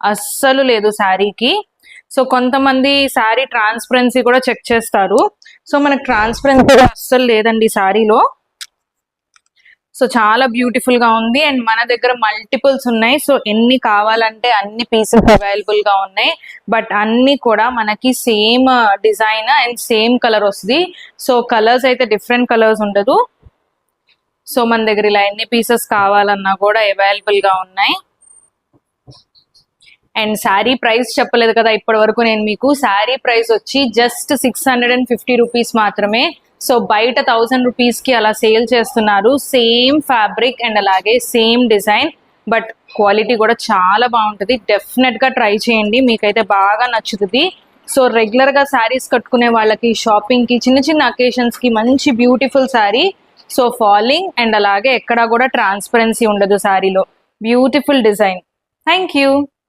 అస్సలు లేదు శారీకి. సో కొంతమంది శారీ ట్రాన్స్పరెన్సీ కూడా చెక్ చేస్తారు. సో మనకు ట్రాన్స్పరెన్సీ అస్సలు లేదండి శారీలో. సో చాలా బ్యూటిఫుల్ గా ఉంది అండ్ మన దగ్గర మల్టిపుల్స్ ఉన్నాయి. సో ఎన్ని కావాలంటే అన్ని పీసెస్ అవైలబుల్ గా ఉన్నాయి. బట్ అన్ని కూడా మనకి same design and same colour వస్తుంది. సో కలర్స్ అయితే డిఫరెంట్ కలర్స్ ఉండదు. సో మన దగ్గర ఇలా ఎన్ని పీసెస్ కావాలన్నా కూడా అవైలబుల్ గా ఉన్నాయి. అండ్ శారీ ప్రైస్ చెప్పలేదు కదా ఇప్పటి వరకు నేను మీకు. శారీ ప్రైస్ వచ్చి జస్ట్ 650 రూపీస్ మాత్రమే. సో బయట 1000 రూపీస్ కి అలా సేల్ చేస్తున్నారు. సేమ్ ఫ్యాబ్రిక్ అండ్ అలాగే సేమ్ డిజైన్, బట్ క్వాలిటీ కూడా చాలా బాగుంటుంది. డెఫినెట్ గా ట్రై చేయండి, మీకైతే బాగా నచ్చుతుంది. సో రెగ్యులర్ గా శారీస్ కట్టుకునే వాళ్ళకి, షాపింగ్ కి, చిన్న చిన్న అకేషన్స్ కి మంచి beautiful sari. So falling and అలాగే ఎక్కడా కూడా ట్రాన్స్పరెన్సీ ఉండదు శారీలో. Beautiful design. Thank you.